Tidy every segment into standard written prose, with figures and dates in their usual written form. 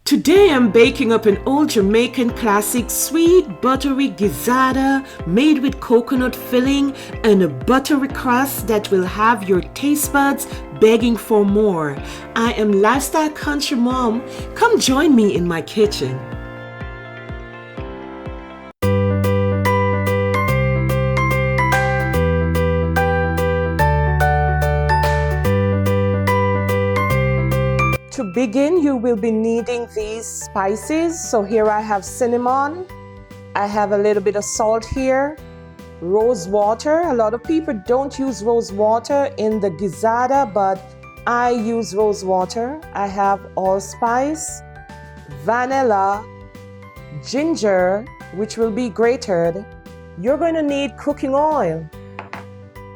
Today I'm baking up an old Jamaican classic sweet buttery gizzada made with coconut filling and a buttery crust that will have your taste buds begging for more. I am Lifestyle Country Mom. Come join me in my kitchen. To begin, you will be needing these spices. So here I have cinnamon, I have a little bit of salt here, rose water. A lot of people don't use rose water in the gizzada, but I use rose water. I have allspice, vanilla, ginger, which will be grated. You're going to need cooking oil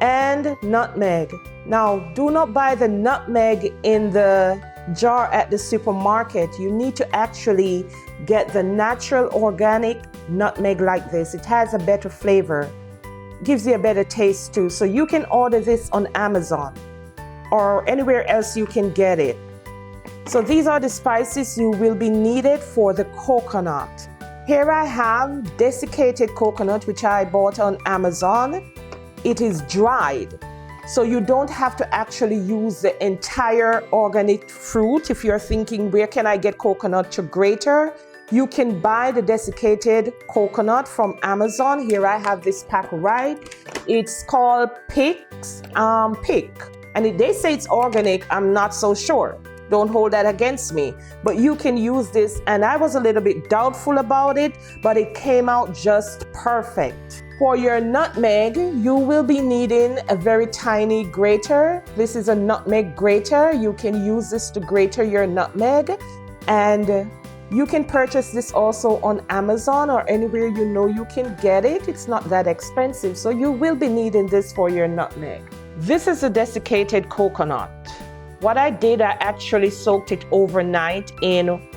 and nutmeg. Now, do not buy the nutmeg in the jar at the supermarket. You need to actually get the natural organic nutmeg like this. It has a better flavor, gives you a better taste too. So you can order this on Amazon or anywhere else you can get it. So these are the spices you will be needed for the coconut. Here I have desiccated coconut, which I bought on Amazon. It is dried. So you don't have to actually use the entire organic fruit. If you're thinking, where can I get coconut to grater? You can buy the desiccated coconut from Amazon. Here I have this pack right. It's called Pick. And they say it's organic. I'm not so sure. Don't hold that against me. But you can use this. And I was a little bit doubtful about it, but it came out just perfect. For your nutmeg, you will be needing a very tiny grater. This is a nutmeg grater. You can use this to grate your nutmeg. And you can purchase this also on Amazon or anywhere you know you can get it. It's not that expensive. So you will be needing this for your nutmeg. This is a desiccated coconut. What I did, I actually soaked it overnight in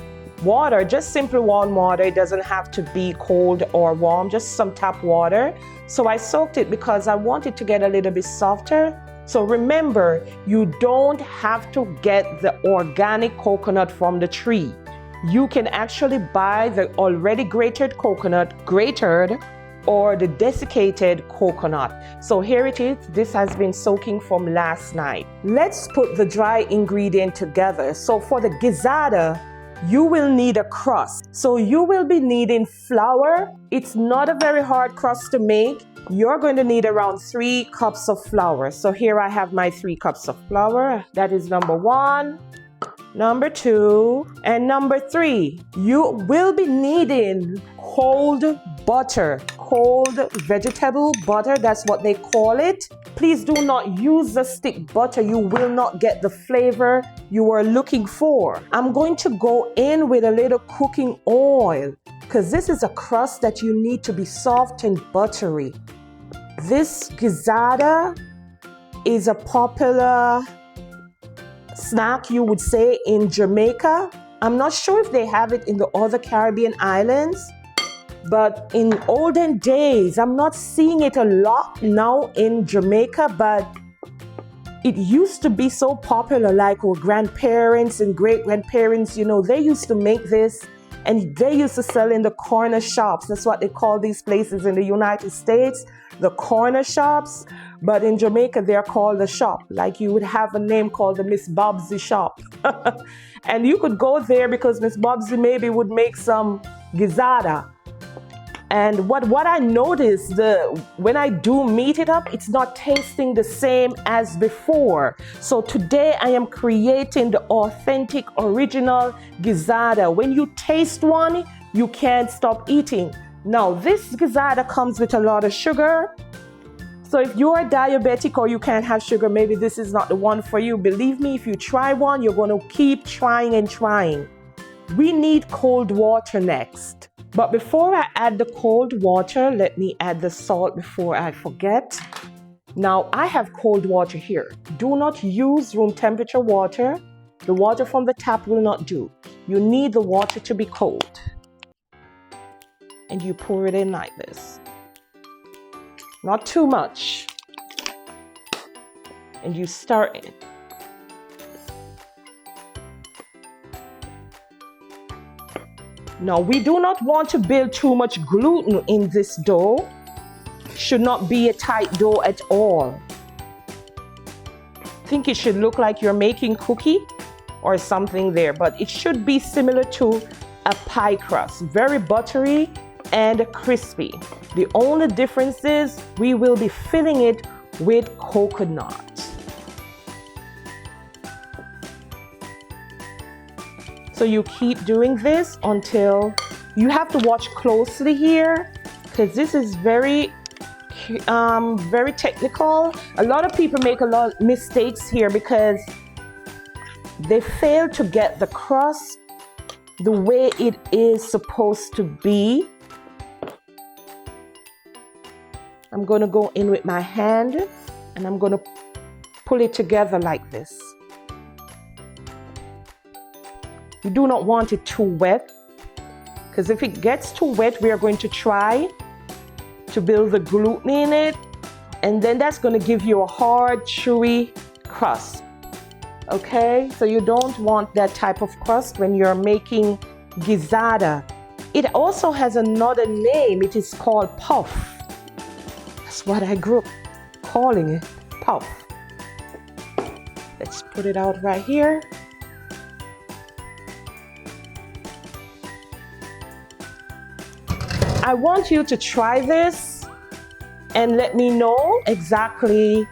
water, just simple warm water. It doesn't have to be cold or warm, just some tap water. So I soaked it because I want it to get a little bit softer. So remember, you don't have to get the organic coconut from the tree. You can actually buy the already grated coconut, grated, or the desiccated coconut. So here it is. This has been soaking from last night. Let's put the dry ingredient together. So for the gizzada, you will need a crust. So you will be needing flour. It's not a very hard crust to make. You're going to need around 3 cups of flour. So here I have my 3 cups of flour. That is number 1, number 2, and number 3. You will be needing cold butter, cold vegetable butter. That's what they call it. Please do not use the stick butter. You will not get the flavor you are looking for. I'm going to go in with a little cooking oil because this is a crust that you need to be soft and buttery. This gizzada is a popular snack, you would say, in Jamaica. I'm not sure if they have it in the other Caribbean islands, but in olden days, I'm not seeing it a lot now in Jamaica, but it used to be so popular. Like our grandparents and great-grandparents, you know, they used to make this and they used to sell in the corner shops. That's what they call these places in the United States, the corner shops. But in Jamaica, they're called the shop. Like you would have a name called the Miss Bobsy shop. And you could go there because Miss Bobsy maybe would make some gizzada. And what I noticed, when I do meat it up, it's not tasting the same as before. So today I am creating the authentic, original gizzada. When you taste one, you can't stop eating. Now, this gizzada comes with a lot of sugar. So if you are diabetic or you can't have sugar, maybe this is not the one for you. Believe me, if you try one, you're going to keep trying and trying. We need cold water next. But before I add the cold water, let me add the salt before I forget. Now, I have cold water here. Do not use room temperature water. The water from the tap will not do. You need the water to be cold. And you pour it in like this. Not too much. And you stir it. Now, we do not want to build too much gluten in this dough. Should not be a tight dough at all. I think it should look like you're making cookie or something there, but it should be similar to a pie crust, very buttery and crispy. The only difference is we will be filling it with coconut. So you keep doing this until you have to watch closely here, because this is very technical. A lot of people make a lot of mistakes here because they fail to get the crust the way it is supposed to be. I'm going to go in with my hand and I'm going to pull it together like this. You do not want it too wet, because if it gets too wet, we are going to try to build the gluten in it, and then that's going to give you a hard, chewy crust. Okay, so you don't want that type of crust when you're making gizzada. It also has another name. It is called puff. That's what I grew up calling it, puff. Let's put it out right here. I want you to try this and let me know exactly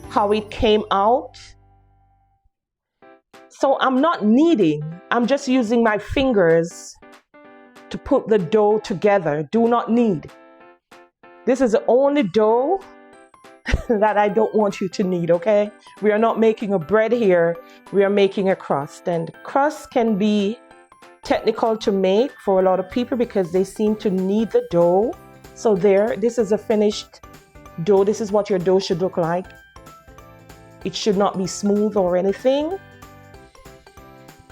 how it came out. So I'm not kneading, I'm just using my fingers to put the dough together. Do not knead. This is the only dough that I don't want you to knead, okay? We are not making a bread here, we are making a crust. And crust can be technical to make for a lot of people because they seem to knead the dough. So there, this is a finished dough. This is what your dough should look like. It should not be smooth or anything.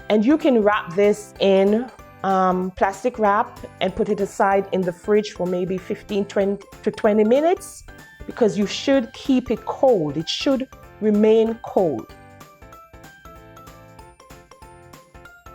And you can wrap this in plastic wrap and put it aside in the fridge for maybe 15 to 20 minutes, because you should keep it cold. It should remain cold.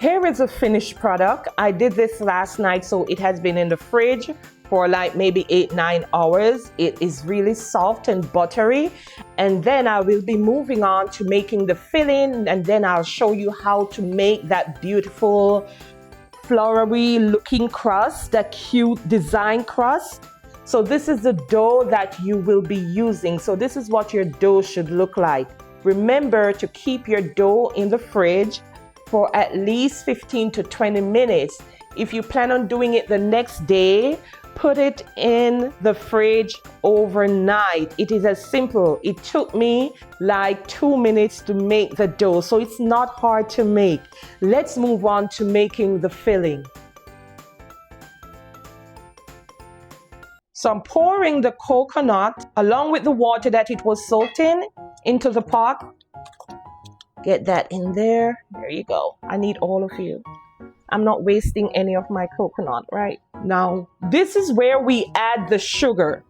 Here is a finished product. I did this last night, so it has been in the fridge for like maybe 8-9 hours. It is really soft and buttery. And then I will be moving on to making the filling, and then I'll show you how to make that beautiful flowery looking crust, that cute design crust. So this is the dough that you will be using. So this is what your dough should look like. Remember to keep your dough in the fridge for at least 15 to 20 minutes. If you plan on doing it the next day, put it in the fridge overnight. It is as simple. It took me like 2 minutes to make the dough, so it's not hard to make. Let's move on to making the filling. So I'm pouring the coconut along with the water that it was soaked in into the pot. Get that in there. There you go. I need all of you. I'm not wasting any of my coconut, right? Now, this is where we add the sugar.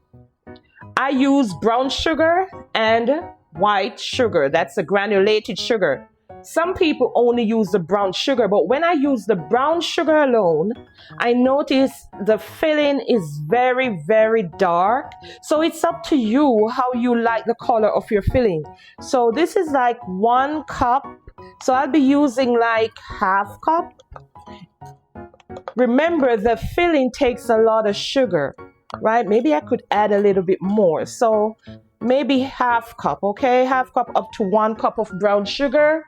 I use brown sugar and white sugar. That's the granulated sugar. Some people only use the brown sugar, but when I use the brown sugar alone, I notice the filling is very, very dark. So it's up to you how you like the color of your filling. So this is like 1 cup. So I'll be using like ½ cup. Remember, the filling takes a lot of sugar, right? Maybe I could add a little bit more. So maybe ½ cup, okay? ½ cup up to 1 cup of brown sugar.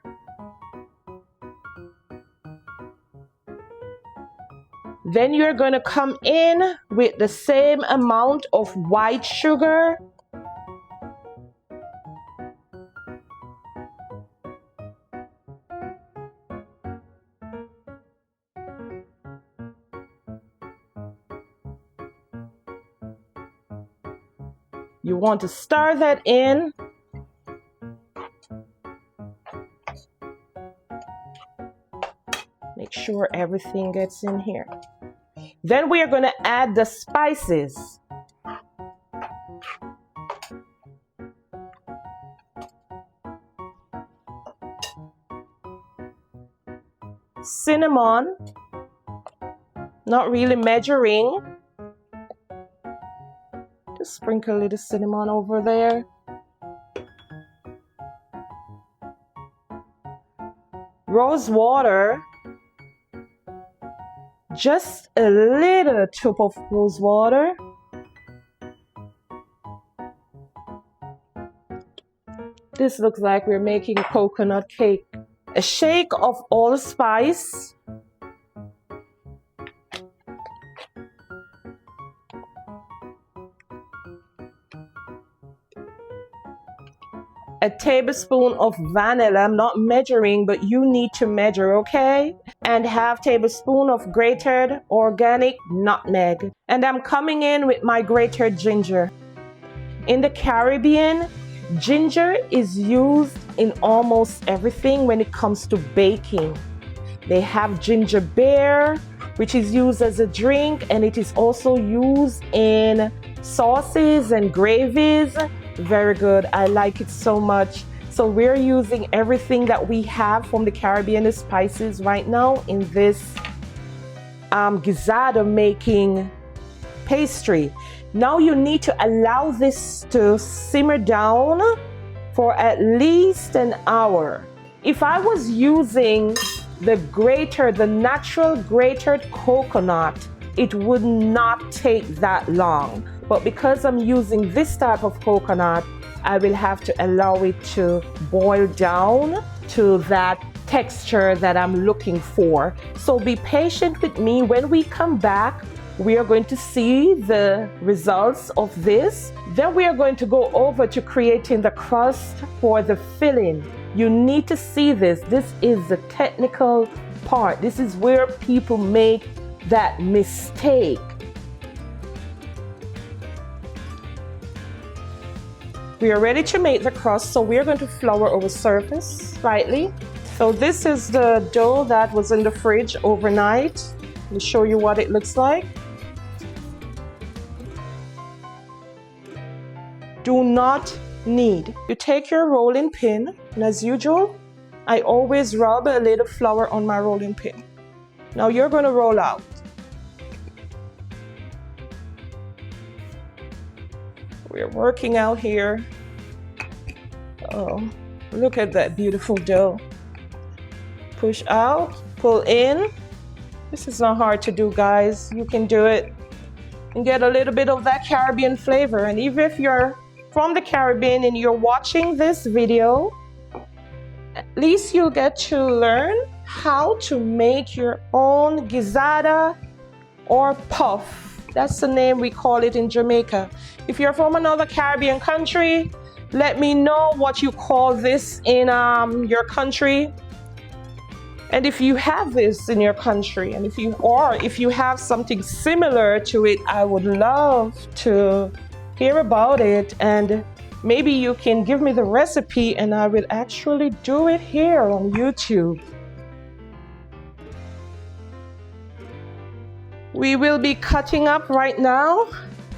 Then you're going to come in with the same amount of white sugar. You want to stir that in. Make sure everything gets in here. Then we are going to add the spices. Cinnamon, not really measuring. Just sprinkle a little cinnamon over there. Rose water, just a little tip of rose water. This looks like we're making a coconut cake. A shake of allspice. A tablespoon of vanilla. I'm not measuring, but you need to measure, okay? And half tablespoon of grated organic nutmeg. And I'm coming in with my grated ginger. In the Caribbean, ginger is used in almost everything when it comes to baking. They have ginger beer, which is used as a drink, and it is also used in sauces and gravies. Very good. I like it so much. So we're using everything that we have from the Caribbean spices right now in this gizzada making pastry. Now you need to allow this to simmer down for at least an hour. If I was using the natural grated coconut, it would not take that long. But because I'm using this type of coconut, I will have to allow it to boil down to that texture that I'm looking for. So be patient with me. When we come back, we are going to see the results of this. Then we are going to go over to creating the crust for the filling. You need to see this. This is the technical part. This is where people make that mistake. We are ready to make the crust, so we are going to flour our surface slightly. So this is the dough that was in the fridge overnight. Let me show you what it looks like. Do not knead. You take your rolling pin, and as usual, I always rub a little flour on my rolling pin. Now you're going to roll out. We're working out here. Oh, look at that beautiful dough. Push out, pull in. This is not hard to do, guys. You can do it and get a little bit of that Caribbean flavor. And even if you're from the Caribbean and you're watching this video, at least you'll get to learn how to make your own gizzada or puff. That's the name we call it in Jamaica. If you're from another Caribbean country, let me know what you call this in your country. And if you have this in your country, and if you have something similar to it, I would love to hear about it. And maybe you can give me the recipe and I will actually do it here on YouTube. We will be cutting up right now,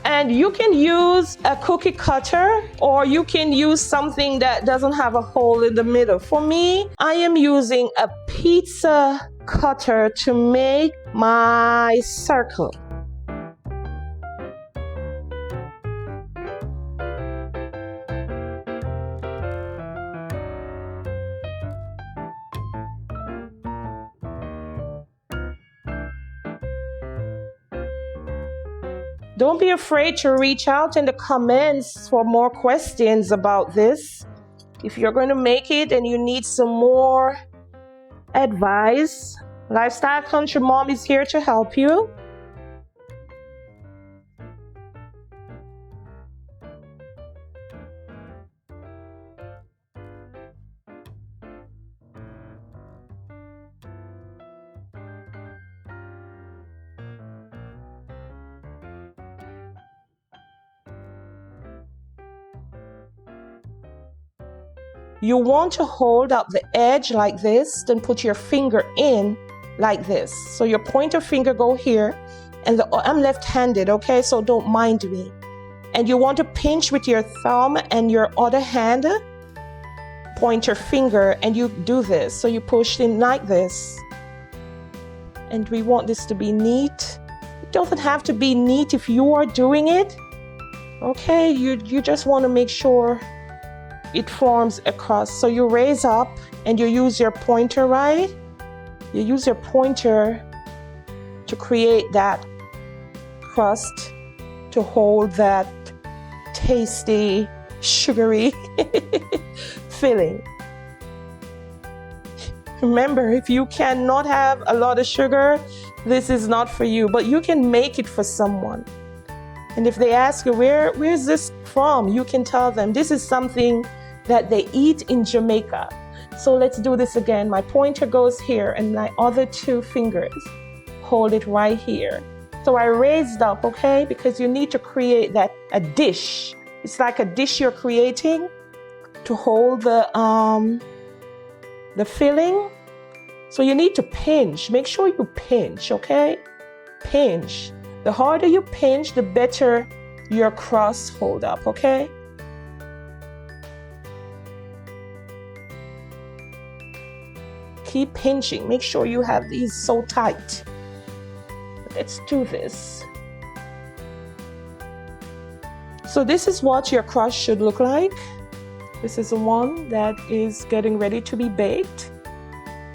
and you can use a cookie cutter or you can use something that doesn't have a hole in the middle. For me, I am using a pizza cutter to make my circle. Don't be afraid to reach out in the comments for more questions about this. If you're going to make it and you need some more advice, Lifestyle Country Mom is here to help you. You want to hold up the edge like this, then put your finger in like this. So your pointer finger go here, and I'm left-handed, okay? So don't mind me. And you want to pinch with your thumb and your other hand, pointer finger, and you do this. So you push in like this. and we want this to be neat. It doesn't have to be neat if you are doing it. Okay, you just want to make sure it forms a crust. So you raise up and you use your pointer, right? You use your pointer to create that crust to hold that tasty, sugary filling. Remember, if you cannot have a lot of sugar, this is not for you, but you can make it for someone. And if they ask you, where's this from? You can tell them this is something that they eat in Jamaica. So let's do this again. My pointer goes here and my other two fingers hold it right here. So I raised up, okay? Because you need to create a dish. It's like a dish you're creating to hold the filling. So you need to pinch. Make sure you pinch, okay? Pinch. The harder you pinch, the better your crust hold up, okay? Keep pinching. Make sure you have these so tight. Let's do this. So this is what your crust should look like. This is the one that is getting ready to be baked.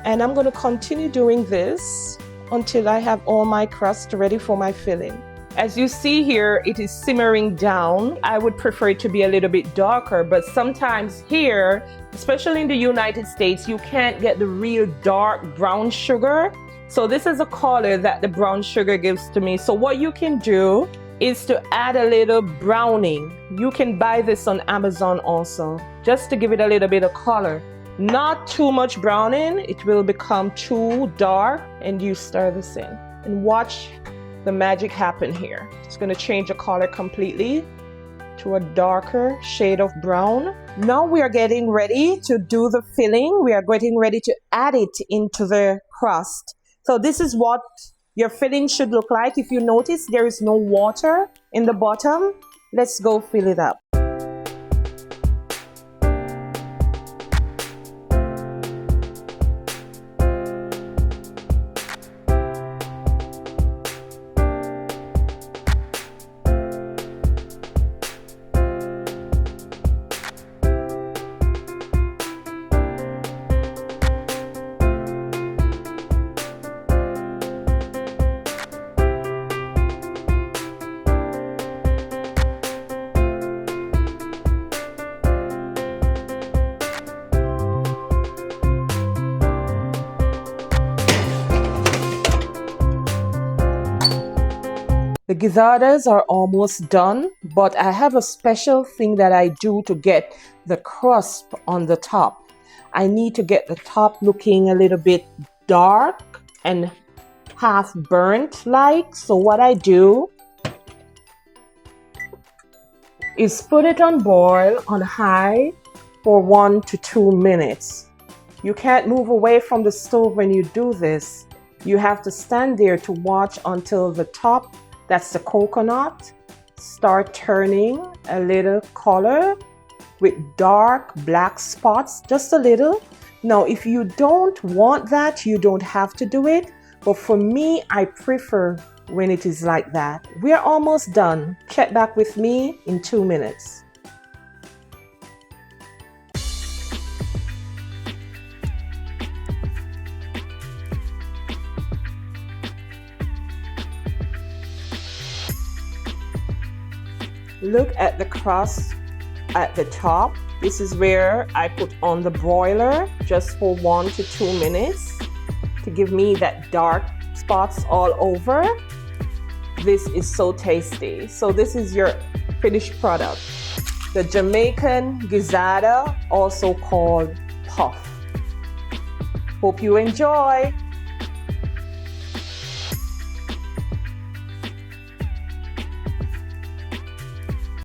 And I'm going to continue doing this until I have all my crust ready for my filling. As you see here, it is simmering down. I would prefer it to be a little bit darker, but sometimes here, especially in the United States, you can't get the real dark brown sugar. So this is a color that the brown sugar gives to me. So what you can do is to add a little browning. You can buy this on Amazon also, just to give it a little bit of color. Not too much browning, it will become too dark, and you stir this in. And watch the magic happen here. It's going to change the color completely to a darker shade of brown. Now we are getting ready to do the filling. We are getting ready to add it into the crust. So this is what your filling should look like. If you notice, there is no water in the bottom. Let's go fill it up. The gizzadas are almost done, but I have a special thing that I do to get the crust on the top. I need to get the top looking a little bit dark and half burnt like. So what I do is put it on boil on high for 1 to 2 minutes. You can't move away from the stove when you do this. You have to stand there to watch until the top, that's the coconut, start turning a little color with dark black spots, just a little. Now, if you don't want that, you don't have to do it. But for me, I prefer when it is like that. We're almost done. Check back with me in 2 minutes. Look at the crust at the top. This is where I put on the broiler just for 1 to 2 minutes to give me that dark spots all over. This is so tasty. So this is your finished product. The Jamaican gizzada, also called puff. Hope you enjoy.